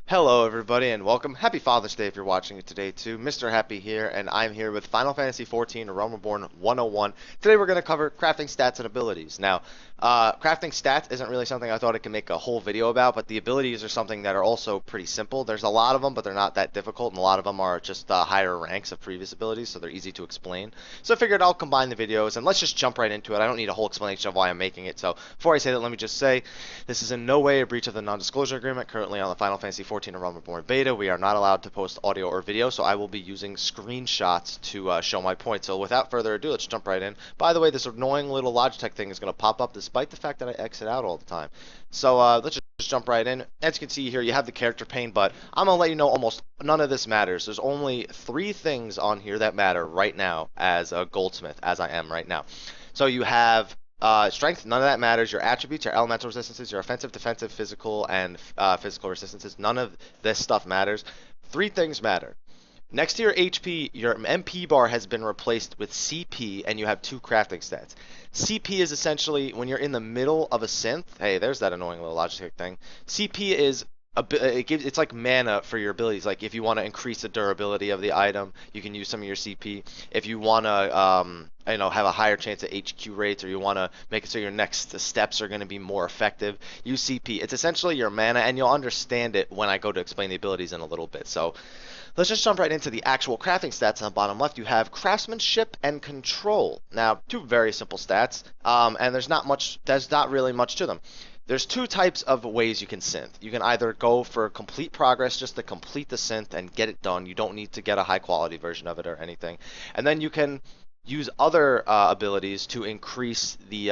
Hello everybody and welcome. Happy Father's Day if you're watching it today too. Mr. Happy here and I'm here with Final Fantasy XIV Realm Reborn 101. Today we're going to cover crafting stats and abilities. Now, crafting stats isn't really something I thought I could make a whole video about, but the abilities are something that are also pretty simple. There's a lot of them, but they're not that difficult, and a lot of them are just higher ranks of previous abilities, so they're easy to explain. So I figured I'll combine the videos and let's just jump right into it. I don't need a whole explanation of why I'm making it, so before I say that, let me just say this is in no way a breach of the non-disclosure agreement currently on the Final Fantasy XIV Realm Reborn beta. We are not allowed to post audio or video, so I will be using screenshots to show my point. So without further ado, let's jump right in. By the way, this annoying little Logitech thing is going to pop up despite the fact that I exit out all the time. So let's just jump right in. As you can see here, you have the character pane, but I'm going to let you know almost none of this matters. There's only 3 things on here that matter right now as a goldsmith, as I am right now. So you have strength, none of that matters. Your attributes, your elemental resistances, your offensive, defensive, physical, and physical resistances, none of this stuff matters. 3 things matter. Next to your HP, your MP bar has been replaced with CP, and you have 2 crafting stats. CP is essentially when you're in the middle of a synth. Hey, there's that annoying little Logitech thing. CP is it's like mana for your abilities. Like if you want to increase the durability of the item, you can use some of your CP. If you want to have a higher chance at HQ rates, or you want to make it so your next steps are going to be more effective, use CP. It's essentially your mana, and you'll understand it when I go to explain the abilities in a little bit. So let's just jump right into the actual crafting stats. On the bottom left, you have craftsmanship and control. Now, 2 very simple stats, and there's not really much to them. There's 2 types of ways you can synth. You can either go for complete progress, just to complete the synth and get it done. You don't need to get a high quality version of it or anything. And then you can use other abilities to increase the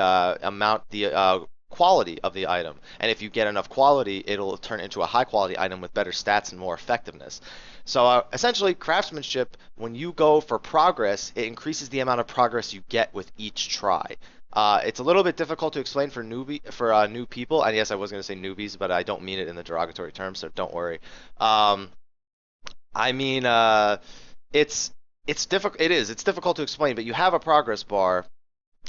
quality of the item. And if you get enough quality, it'll turn into a high quality item with better stats and more effectiveness. So essentially, craftsmanship, when you go for progress, it increases the amount of progress you get with each try. It's a little bit difficult to explain for new people, and yes, I was going to say newbies, but I don't mean it in the derogatory term, so don't worry. I mean, it's difficult. It's difficult to explain, but you have a progress bar,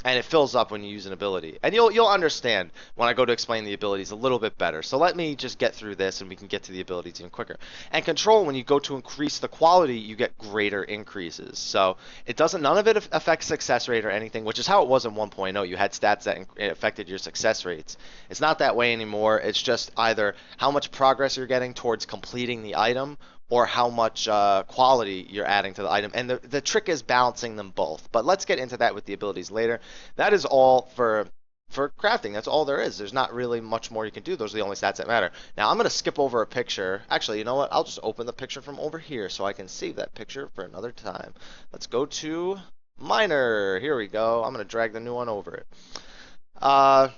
and it fills up when you use an ability, and you'll understand when I go to explain the abilities a little bit better. So let me just get through this, and we can get to the abilities even quicker. And control, when you go to increase the quality, you get greater increases. So none of it affects success rate or anything, which is how it was in 1.0. You had stats that affected your success rates. It's not that way anymore. It's just either how much progress you're getting towards completing the item, or how much quality you're adding to the item. And the trick is balancing them both. But let's get into that with the abilities later. That is all for crafting. That's all there is. There's not really much more you can do. Those are the only stats that matter. Now, I'm going to skip over a picture. Actually, you know what? I'll just open the picture from over here so I can save that picture for another time. Let's go to Miner. Here we go. I'm going to drag the new one over it. I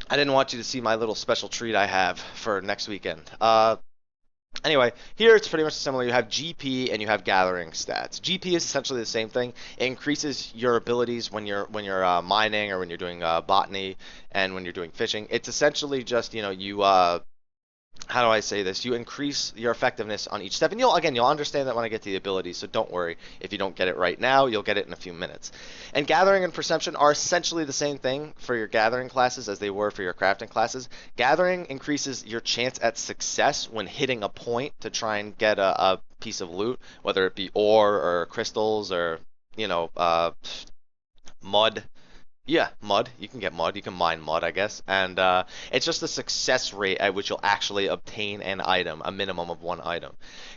didn't want you to see my little special treat I have for next weekend. Anyway, here it's pretty much similar. You have GP and you have gathering stats. GP is essentially the same thing. It increases your abilities when you're mining, or when you're doing botany, and when you're doing fishing. It's essentially just how do I say this? You increase your effectiveness on each step, and you'll understand that when I get to the abilities, so don't worry if you don't get it right now. You'll get it in a few minutes. And gathering and perception are essentially the same thing for your gathering classes as they were for your crafting classes. Gathering increases your chance at success when hitting a point to try and get a piece of loot, whether it be ore or crystals or mud. Yeah, mud. You can get mud. You can mine mud, I guess. And it's just the success rate at which you'll actually obtain an item, a minimum of 1 item.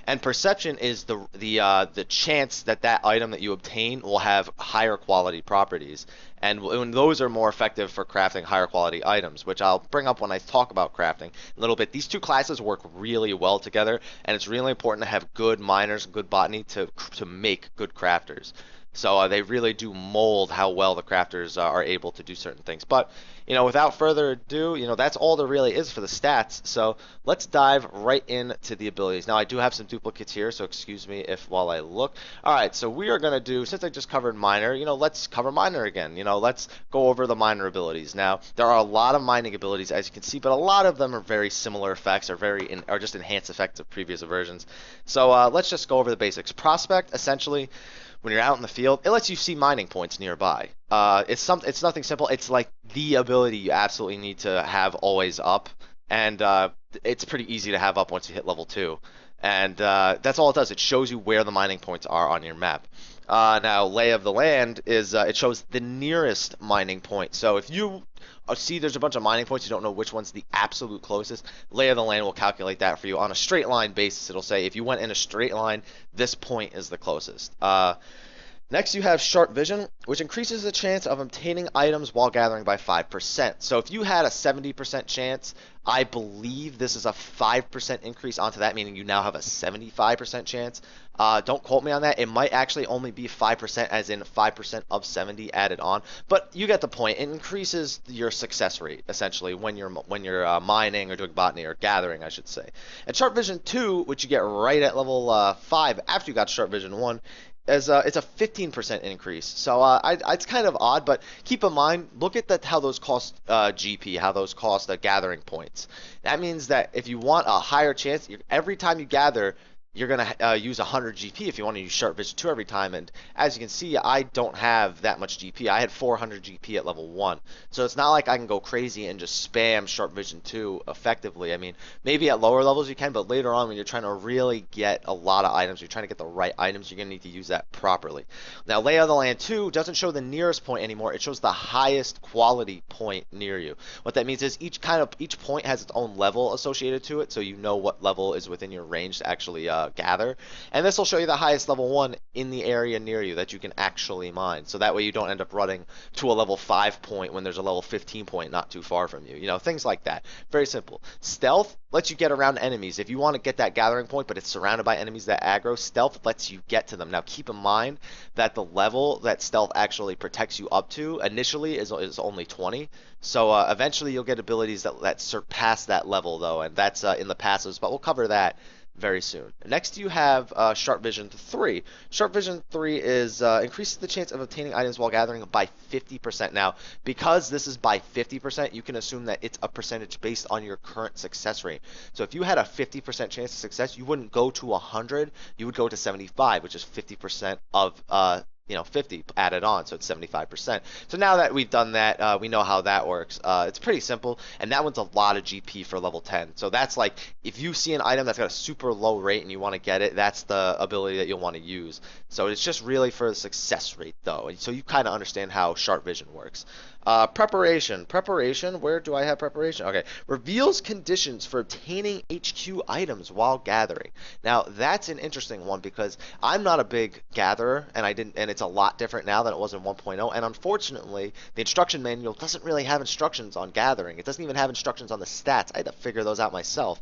And perception is the chance that item that you obtain will have higher quality properties. And when those are more effective for crafting higher quality items, which I'll bring up when I talk about crafting a little bit. These 2 classes work really well together, and it's really important to have good miners, good botany to make good crafters. So they really do mold how well the crafters are able to do certain things. But, without further ado, that's all there really is for the stats. So let's dive right into the abilities. Now, I do have some duplicates here, so excuse me while I look. All right, so we are going to do, since I just covered Miner, let's cover Miner again. Let's go over the Miner abilities. Now, there are a lot of mining abilities, as you can see, but a lot of them are very similar effects, or just enhanced effects of previous versions. So let's just go over the basics. Prospect, essentially, when you're out in the field, it lets you see mining points nearby. It's nothing simple. It's like the ability you absolutely need to have always up. And it's pretty easy to have up once you hit level 2. And that's all it does. It shows you where the mining points are on your map. Now, lay of the land is it shows the nearest mining point. So if you see there's a bunch of mining points, you don't know which one's the absolute closest, lay of the land will calculate that for you on a straight line basis. It'll say if you went in a straight line, this point is the closest. Next, you have sharp vision, which increases the chance of obtaining items while gathering by 5%. So if you had a 70% chance, I believe this is a 5% increase onto that, meaning you now have a 75% chance. Don't quote me on that. It might actually only be 5%, as in 5% of 70 added on. But you get the point. It increases your success rate, essentially, when you're mining or doing botany or gathering, I should say. And sharp vision 2, which you get right at level 5 after you got sharp vision 1, it's a 15% increase. So it's kind of odd, but keep in mind, look at how those cost GP, how those cost gathering points. That means that if you want a higher chance, every time you gather, you're going to use 100 GP if you want to use Sharp Vision 2 every time. And as you can see, I don't have that much GP. I had 400 GP at level 1. So it's not like I can go crazy and just spam Sharp Vision 2 effectively. I mean, maybe at lower levels you can, but later on when you're trying to really get a lot of items, you're trying to get the right items, you're going to need to use that properly. Now, Lay of the Land 2 doesn't show the nearest point anymore. It shows the highest quality point near you. What that means is each point has its own level associated to it, so you know what level is within your range to actually gather, and this will show you the highest level 1 in the area near you that you can actually mine, so that way you don't end up running to a level 5 point when there's a level 15 point not too far from you. You know, things like that. Very simple. Stealth lets you get around enemies. If you want to get that gathering point but it's surrounded by enemies that aggro, stealth lets you get to them. Now keep in mind that the level that stealth actually protects you up to initially is only 20, so eventually you'll get abilities that surpass that level though, and that's in the passives, but we'll cover that very soon. Next you have Sharp Vision 3. Sharp Vision 3 is increases the chance of obtaining items while gathering by 50%. Now, because this is by 50%, you can assume that it's a percentage based on your current success rate. So if you had a 50% chance of success, you wouldn't go to 100, you would go to 75, which is 50% of 50 added on, so it's 75%. So now that we've done that, we know how that works. It's pretty simple, and that one's a lot of GP for level 10. So that's like, if you see an item that's got a super low rate and you want to get it, that's the ability that you'll want to use. So it's just really for the success rate though, and so you kind of understand how Sharp Vision works. Preparation, where do I have preparation? Okay, reveals conditions for obtaining HQ items while gathering. Now that's an interesting one because I'm not a big gatherer, and it's a lot different now than it was in 1.0, and unfortunately the instruction manual doesn't really have instructions on gathering. It doesn't even have instructions on the stats. I had to figure those out myself.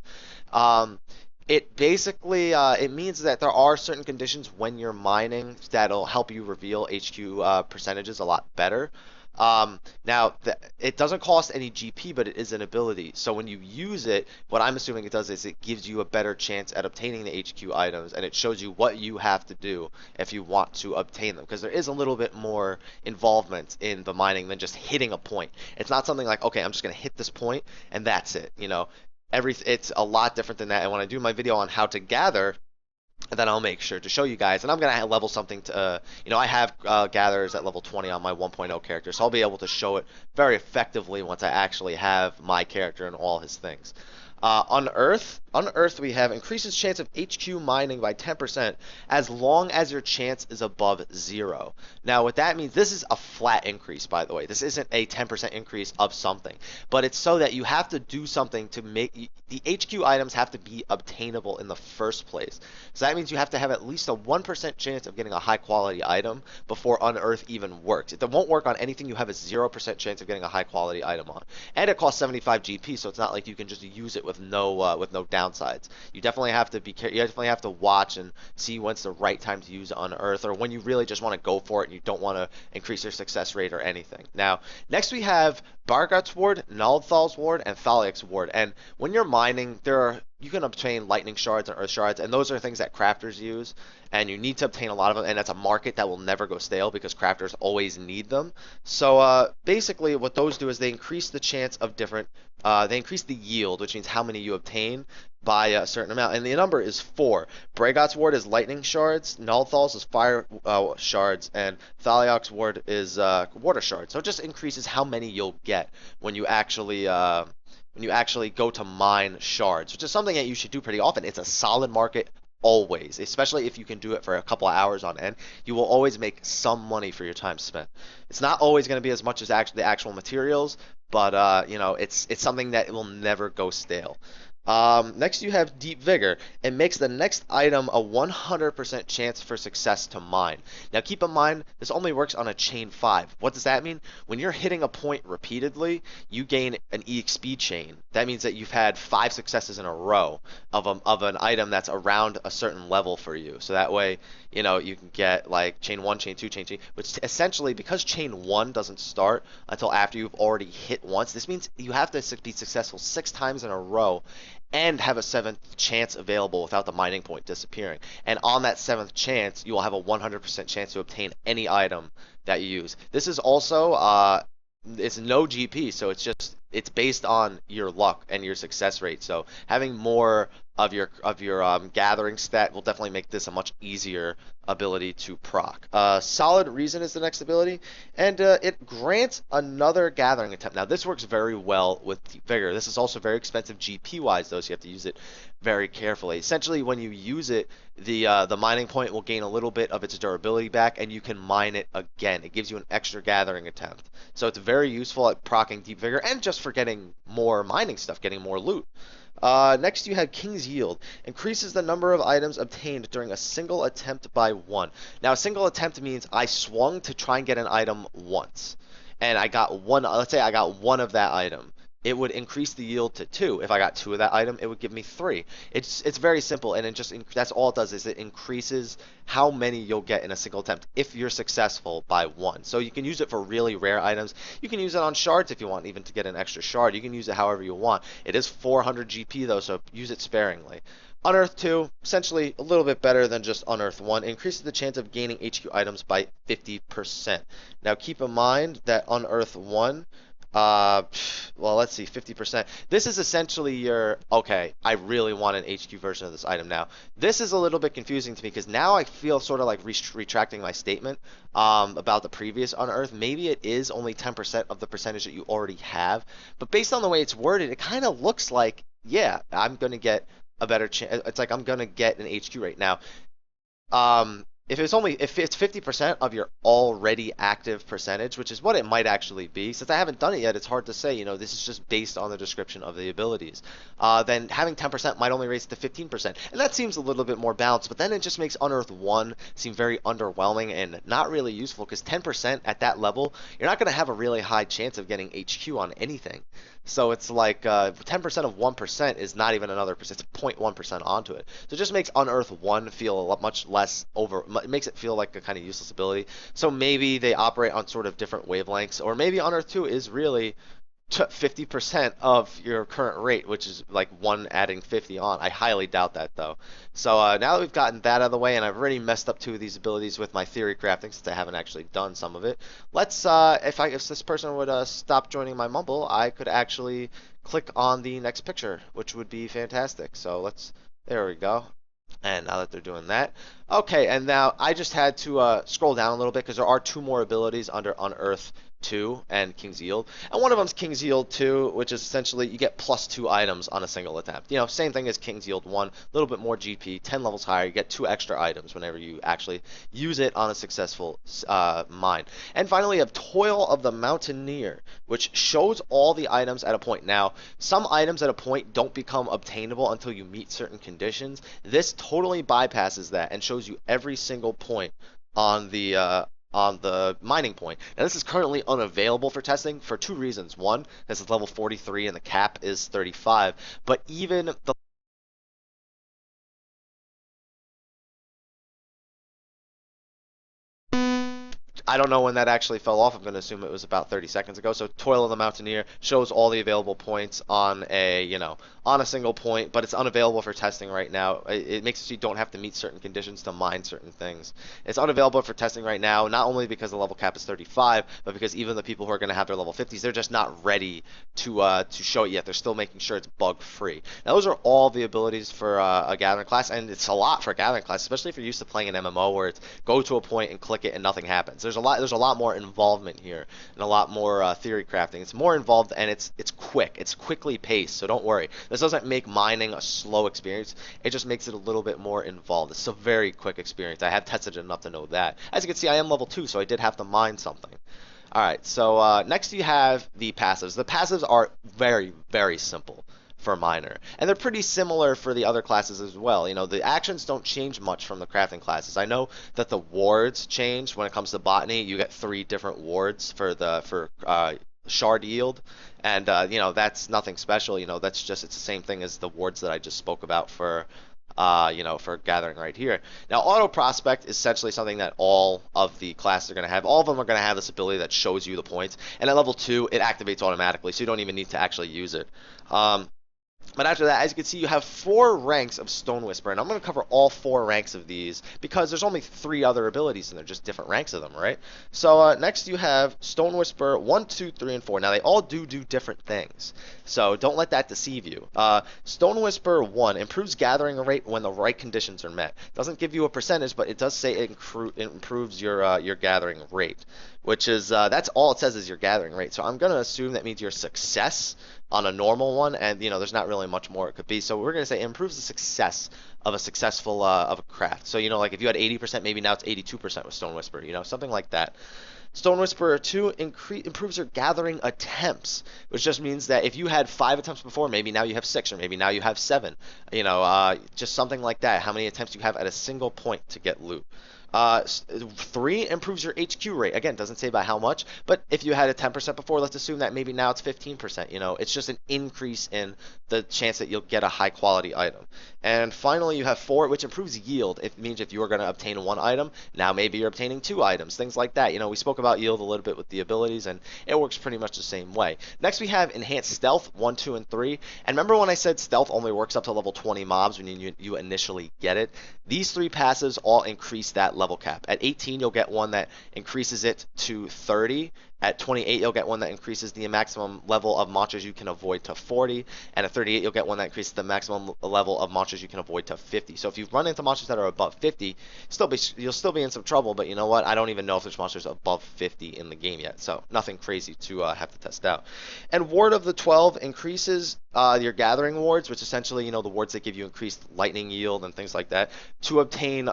It basically it means that there are certain conditions when you're mining that'll help you reveal HQ percentages a lot better. Now, it doesn't cost any GP, but it is an ability. So when you use it, what I'm assuming it does is it gives you a better chance at obtaining the HQ items, and it shows you what you have to do if you want to obtain them, because there is a little bit more involvement in the mining than just hitting a point. It's not something like, okay, I'm just going to hit this point, and that's it. You know, it's a lot different than that. And when I do my video on how to gather, and then I'll make sure to show you guys, and I'm going to level something to, I have gatherers at level 20 on my 1.0 character, so I'll be able to show it very effectively once I actually have my character and all his things. Unearth we have increases chance of HQ mining by 10% as long as your chance is above 0. Now what that means, this is a flat increase, by the way. This isn't a 10% increase of something, but it's so that you have to do something to make the HQ items have to be obtainable in the first place. So that means you have to have at least a 1% chance of getting a high quality item before Unearth even works. It won't work on anything you have a 0% chance of getting a high quality item on. And it costs 75 GP, so it's not like you can just use it with no downsides. You definitely have to you definitely have to watch and see when's the right time to use Unearth, or when you really just want to go for it and you don't want to increase your success rate or anything. Now, next we have Bargot's Ward, Naldthal's Ward, and Thaliak's Ward. And when you're mining, you can obtain lightning shards and earth shards, and those are things that crafters use, and you need to obtain a lot of them, and that's a market that will never go stale because crafters always need them. So basically what those do is they increase the chance of they increase the yield, which means how many you obtain by a certain amount, and the number is 4. Bragot's Ward is lightning shards, Naldthal's is fire shards, and Thaliak's Ward is water shards. So it just increases how many you'll get when you actually when you actually go to mine shards, which is something that you should do pretty often. It's a solid market always, especially if you can do it for a couple of hours on end. You will always make some money for your time spent. It's not always going to be as much as the actual materials, but you know, it's something that will never go stale. Next you have Deep Vigor. It makes the next item a 100% chance for success to mine. Now keep in mind, this only works on a chain 5. What does that mean? When you're hitting a point repeatedly, you gain an EXP chain. That means that you've had 5 successes in a row of an item that's around a certain level for you. So that way, you know, you can get like chain 1, chain 2, chain 3, which essentially, because chain 1 doesn't start until after you've already hit once, this means you have to be successful 6 times in a row and have a 7th chance available without the mining point disappearing. And on that 7th chance, you will have a 100% chance to obtain any item that you use. This is also, it's no GP, so it's based on your luck and your success rate. So having more of your gathering stat will definitely make this a much easier ability to proc. Solid Reason is the next ability, and it grants another gathering attempt. Now this works very well with Deep Vigor. This is also very expensive GP wise though, so you have to use it very carefully. Essentially, when you use it, the mining point will gain a little bit of its durability back, and you can mine it again. It gives you an extra gathering attempt, so it's very useful at proccing Deep Vigor and just for getting more mining stuff, getting more loot. Next you have King's Yield. Increases the number of items obtained during a single attempt by 1. Now a single attempt means I swung to try and get an item once, and I got one. Let's say I got 1 of that item. It would increase the yield to 2. If I got 2 of that item, it would give me 3. It's very simple, and that's all it does, is it increases how many you'll get in a single attempt if you're successful by 1. So you can use it for really rare items. You can use it on shards if you want, even to get an extra shard. You can use it however you want. It is 400 GP though, so use it sparingly. Unearth 2, essentially a little bit better than just Unearth 1, increases the chance of gaining HQ items by 50%. Now keep in mind that Unearth 1, well, let's see, 50%. This is essentially your, okay, I really want an HQ version of this item now. This is a little bit confusing to me because now I feel sort of like retracting my statement about the previous Unearth. Maybe it is only 10% of the percentage that you already have, but based on the way it's worded, it kind of looks like, yeah, I'm going to get a better chance. It's like I'm going to get an HQ right now. If it's 50% of your already active percentage, which is what it might actually be, since I haven't done it yet, it's hard to say, you know, this is just based on the description of the abilities. Then having 10% might only raise it to 15%, and that seems a little bit more balanced, but then it just makes Unearth 1 seem very underwhelming and not really useful, because 10% at that level, you're not going to have a really high chance of getting HQ on anything. So it's like 10% of 1% is not even another percent, it's 0.1% onto it. So it just makes Unearth 1 feel a lot much less it makes it feel like a kind of useless ability. So maybe they operate on sort of different wavelengths, or maybe Unearth 2 is really 50% of your current rate, which is like 1 adding 50 on. I highly doubt that though. So now that we've gotten that out of the way, and I've already messed up 2 of these abilities with my theory crafting since I haven't actually done some of it, let's if this person would stop joining my mumble, I could actually click on the next picture, which would be fantastic. So there we go. And now that they're doing that, okay, and now I just had to scroll down a little bit because there are 2 more abilities under Unearth 2 and King's Yield, and one of them's King's Yield 2, which is essentially you get +2 items on a single attempt. You know, same thing as King's Yield 1, a little bit more GP, 10 levels higher, you get 2 extra items whenever you actually use it on a successful mine. And finally, you have Toil of the Mountaineer, which shows all the items at a point. Now, some items at a point don't become obtainable until you meet certain conditions. This totally bypasses that and shows you every single point on the mining point. Now this is currently unavailable for testing for 2 reasons. One, this is level 43 and the cap is 35, but even the I don't know when that actually fell off. I'm going to assume it was about 30 seconds ago. So Toil of the Mountaineer shows all the available points on a single point, but it's unavailable for testing right now. It makes it so you don't have to meet certain conditions to mine certain things. It's unavailable for testing right now, not only because the level cap is 35, but because even the people who are going to have their level 50s, they're just not ready to show it yet. They're still making sure it's bug free. Now those are all the abilities for a gathering class, and it's a lot for a gathering class, especially if you're used to playing an MMO where it's go to a point and click it and nothing happens. There's there's a lot more involvement here and a lot more theory crafting. It's more involved and it's quick. It's quickly paced, so don't worry. This doesn't make mining a slow experience. It just makes it a little bit more involved. It's a very quick experience. I have tested it enough to know that. As you can see, I am level 2, so I did have to mine something. All right, so next you have the passives. The passives are very, very simple for miner, and they're pretty similar for the other classes as well. You know, the actions don't change much from the crafting classes. I know that the wards change when it comes to botany. You get 3 different wards for shard yield, and you know, that's nothing special. You know, that's just, it's the same thing as the wards that I just spoke about for you know, for gathering right here. Now, auto prospect is essentially something that all of the classes are going to have. All of them are going to have this ability that shows you the points, and at level 2 it activates automatically, so you don't even need to actually use it. But after that, as you can see, you have 4 ranks of Stone Whisper, and I'm going to cover all 4 ranks of these because there's only 3 other abilities, and they're just different ranks of them, right? So next you have Stone Whisper 1, 2, 3, and 4. Now, they all do different things, so don't let that deceive you. Stone Whisper 1 improves gathering rate when the right conditions are met. Doesn't give you a percentage, but it does say it improves your gathering rate, which is that's all it says is your gathering rate. So I'm going to assume that means your success on a normal one, and you know, there's not really much more it could be. So we're going to say it improves the success of a successful of a craft. So, you know, like if you had 80%, maybe now it's 82% with Stone Whisper, you know, something like that. Stone Whisperer 2 improves your gathering attempts, which just means that if you had 5 attempts before, maybe now you have 6, or maybe now you have 7. You know, just something like that. How many attempts you have at a single point to get loot. 3 improves your HQ rate. Again, doesn't say by how much, but if you had a 10% before, let's assume that maybe now it's 15%. You know, it's just an increase in the chance that you'll get a high quality item. And finally, you have 4, which improves yield. It means if you were going to obtain 1 item, now maybe you're obtaining 2 items, things like that. You know, we spoke about yield a little bit with the abilities, and it works pretty much the same way. Next, we have enhanced stealth 1, 2, and 3. And remember when I said stealth only works up to level 20 mobs when you initially get it? These 3 passives all increase that level cap. At 18, you'll get one that increases it to 30. At 28, you'll get one that increases the maximum level of monsters you can avoid to 40. And at 38, you'll get one that increases the maximum level of monsters you can avoid to 50. So if you run into monsters that are above 50, you'll still be in some trouble. But you know what? I don't even know if there's monsters above 50 in the game yet. So nothing crazy to have to test out. And Ward of the 12 increases your gathering wards, which essentially, you know, the wards that give you increased lightning yield and things like that, to obtain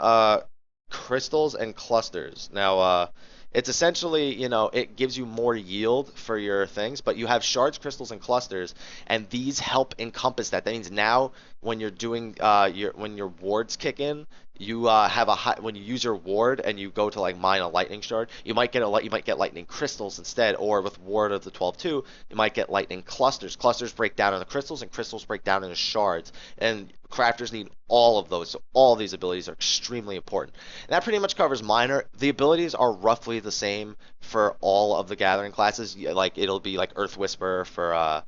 crystals and clusters. Now, it's essentially, you know, it gives you more yield for your things, but you have shards, crystals, and clusters, and these help encompass that. That means now when you're doing when your wards kick in, you have a high, when you use your ward and you go to like mine a lightning shard, you might get lightning crystals instead, or with Ward of the 12 too, you might get lightning clusters. Clusters break down into crystals, and crystals break down into shards, and crafters need all of those, so all of these abilities are extremely important. And that pretty much covers miner. The abilities are roughly the same for all of the gathering classes. Like it'll be like Earth Whisper for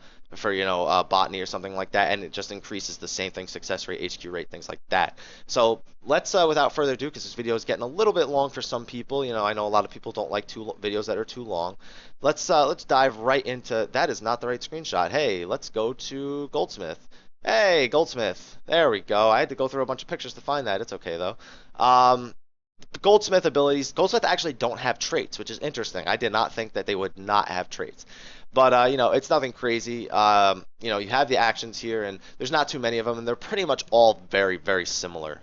you know, botany or something like that, and it just increases the same thing, success rate, HQ rate, things like that. So let's without further ado, because this video is getting a little bit long for some people, you know, I know a lot of people don't like videos that are too long. Let's dive right into, that is not the right screenshot. Hey, let's go to Goldsmith. Hey, Goldsmith. There we go. I had to go through a bunch of pictures to find that. It's okay though. Goldsmith abilities. Goldsmith actually don't have traits, which is interesting. I did not think that they would not have traits. But, you know, it's nothing crazy. You know, you have the actions here, and there's not too many of them, and they're pretty much all very, very similar.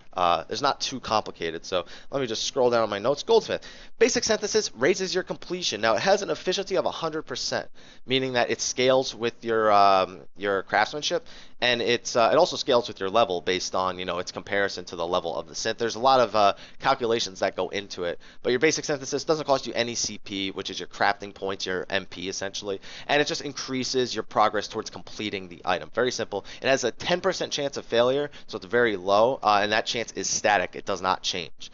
It's not too complicated. So let me just scroll down on my notes. Goldsmith. Basic synthesis raises your completion. Now, it has an efficiency of 100%, meaning that it scales with your craftsmanship, and it also scales with your level based on, you know, its comparison to the level of the synth. There's a lot of calculations that go into it, but your basic synthesis doesn't cost you any CP, which is your crafting points, your MP essentially, and it just increases your progress towards completing the item. Very simple. It has a 10% chance of failure, so it's very low, and that chance is static. It does not change.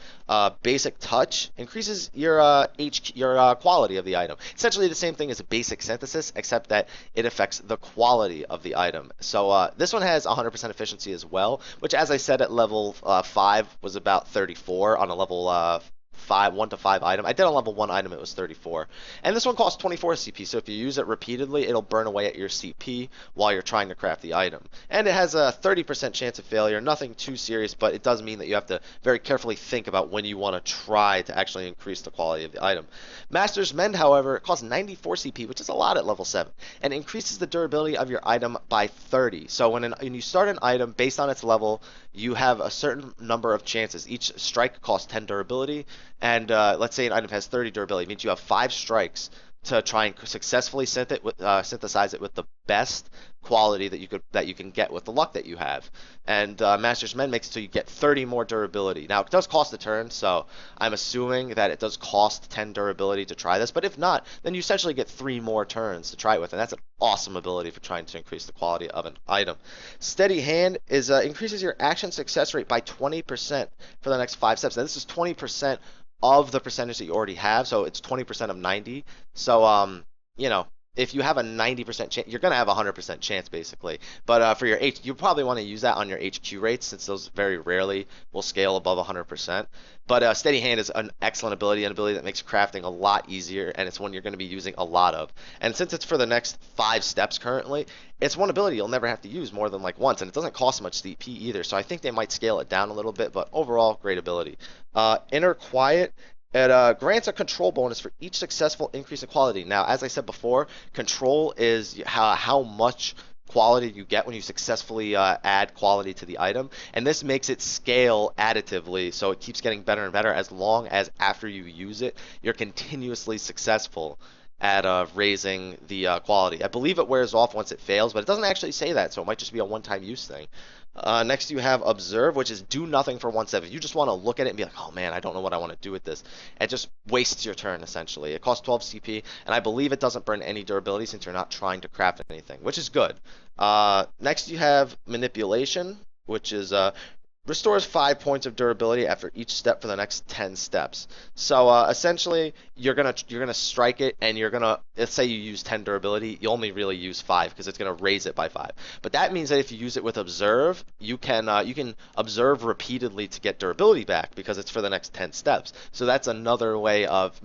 Basic touch increases your quality of the item. Essentially the same thing as a basic synthesis, except that it affects the quality of the item. So this one has 100% efficiency as well, which, as I said, at level 5 was about 34 on a level 1 to 5 item. I did a level 1 item, it was 34. And this one costs 24 CP, so if you use it repeatedly, it'll burn away at your CP while you're trying to craft the item. And it has a 30% chance of failure, nothing too serious, but it does mean that you have to very carefully think about when you want to try to actually increase the quality of the item. Master's Mend, however, costs 94 CP, which is a lot at level 7, and increases the durability of your item by 30. So when you start an item, based on its level, you have a certain number of chances. Each strike costs 10 durability, and let's say an item has 30 durability. It means you have 5 strikes to try and successfully synthesize it with the best quality that you can get with the luck that you have. And Master's Mend makes it so you get 30 more durability. Now, it does cost a turn, so I'm assuming that it does cost 10 durability to try this, but if not, then you essentially get 3 more turns to try it with, and that's an awesome ability for trying to increase the quality of an item. Steady Hand is increases your action success rate by 20% for the next 5 steps. Now, this is 20% of the percentage that you already have, so it's 20% of 90. So, you know, if you have a 90% chance, you're going to have a 100% chance, basically. But for your you probably want to use that on your HQ rates, since those very rarely will scale above 100%. But Steady Hand is an excellent ability, an ability that makes crafting a lot easier, and it's one you're going to be using a lot of. And since it's for the next 5 steps currently, it's one ability you'll never have to use more than like once, and it doesn't cost much CP either, so I think they might scale it down a little bit, but overall, great ability. Inner Quiet. It grants a control bonus for each successful increase in quality. Now, as I said before, control is how much quality you get when you successfully add quality to the item, and this makes it scale additively, so it keeps getting better and better as long as after you use it, you're continuously successful at raising the quality. I believe it wears off once it fails, but it doesn't actually say that, so it might just be a one-time use thing. Next you have Observe, which is do nothing for 1 step. If you just want to look at it and be like, oh man, I don't know what I want to do with this, it just wastes your turn essentially. It costs 12 CP, and I believe it doesn't burn any durability since you're not trying to craft anything, which is good. Next you have Manipulation, which is restores 5 points of durability after each step for the next 10 steps. So essentially, you're gonna strike it, and let's say you use 10 durability, you only really use 5 because it's gonna raise it by 5. But that means that if you use it with Observe, you can observe repeatedly to get durability back because it's for the next 10 steps. So that's another way of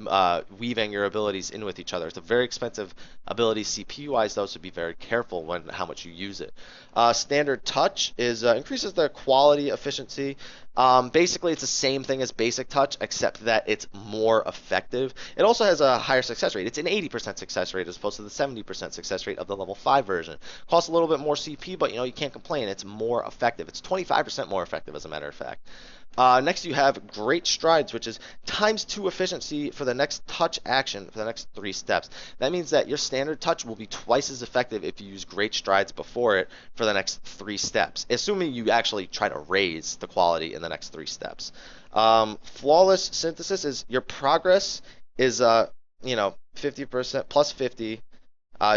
weaving your abilities in with each other. It's a very expensive ability CPU-wise, though, so be very careful how much you use it. Standard Touch is increases the quality, efficiency. Basically, it's the same thing as Basic Touch, except that it's more effective. It also has a higher success rate. It's an 80% success rate as opposed to the 70% success rate of the level 5 version. Costs a little bit more CP, but you can't complain. It's more effective. It's 25% more effective, as a matter of fact. Next, you have Great Strides, which is ×2 efficiency for the next touch action for the next 3 steps. That means that your standard touch will be twice as effective if you use Great Strides before it for the next 3 steps, assuming you actually try to raise the quality in the next 3 steps. Flawless Synthesis is your progress is 50% plus 50.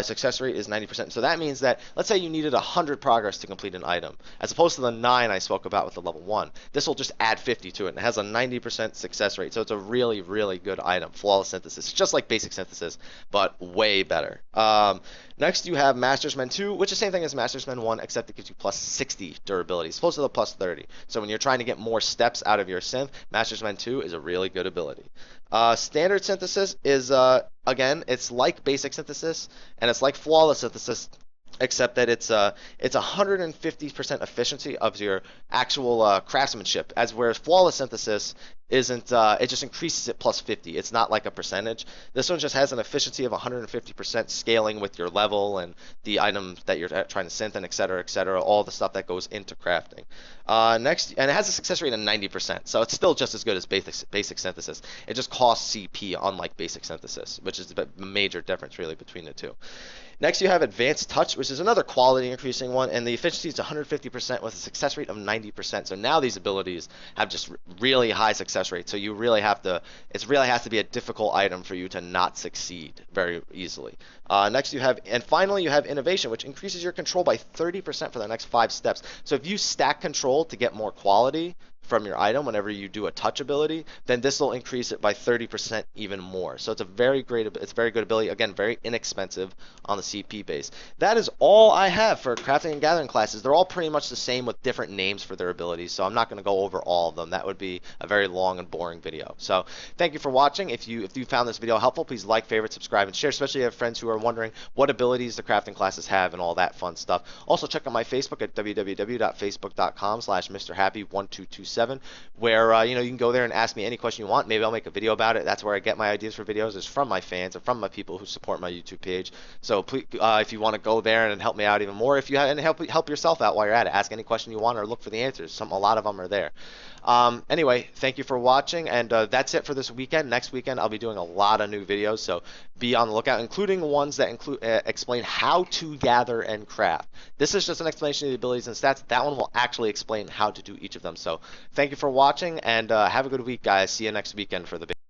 Success rate is 90%. So that means that, let's say you needed 100 progress to complete an item, as opposed to the 9 I spoke about with the level 1. This will just add 50 to it, and it has a 90% success rate. So it's a really, really good item. Flawless Synthesis, just like Basic Synthesis, but way better. Next, you have Master's Mend 2, which is the same thing as Master's Mend 1, except it gives you plus 60 durability, as opposed to the plus 30. So when you're trying to get more steps out of your synth, Master's Mend 2 is a really good ability. Standard Synthesis is, again, it's like Basic Synthesis, and it's like Flawless Synthesis, except that it's 150% efficiency of your actual craftsmanship, whereas Flawless Synthesis isn't, it just increases it plus 50. It's not like a percentage. This one just has an efficiency of 150% scaling with your level and the item that you're trying to synth, and et cetera, all the stuff that goes into crafting. Next, and it has a success rate of 90%, so it's still just as good as Basic Synthesis. It just costs CP, unlike Basic Synthesis, which is the major difference really between the two. Next, you have Advanced Touch, which is another quality increasing one, and the efficiency is 150% with a success rate of 90%. So now these abilities have just really high success rates. So it really has to be a difficult item for you to not succeed very easily. Next, finally, you have Innovation, which increases your control by 30% for the next 5 steps. So if you stack control to get more quality from your item whenever you do a touch ability, then this will increase it by 30% even more. So it's a very good ability. Again, very inexpensive on the CP base. That is all I have for crafting and gathering classes. They're all pretty much the same with different names for their abilities, so I'm not going to go over all of them. That would be a very long and boring video. So thank you for watching. If you found this video helpful, please like, favorite, subscribe, and share, especially if you have friends who are wondering what abilities the crafting classes have and all that fun stuff. Also check out my Facebook at www.facebook.com/MrHappy1227, where you can go there and ask me any question you want. Maybe I'll make a video about it. That's where I get my ideas for videos, is from my fans and from my people who support my YouTube page. So please, if you want to go there and help me out even more, if you and help yourself out while you're at it, ask any question you want or look for the answers. A lot of them are there. Anyway, thank you for watching, and that's it for this weekend. Next weekend I'll be doing a lot of new videos, so be on the lookout, including ones that explain how to gather and craft. This is just an explanation of the abilities and stats. That one will actually explain how to do each of them. So thank you for watching, and have a good week, guys. See you next weekend for the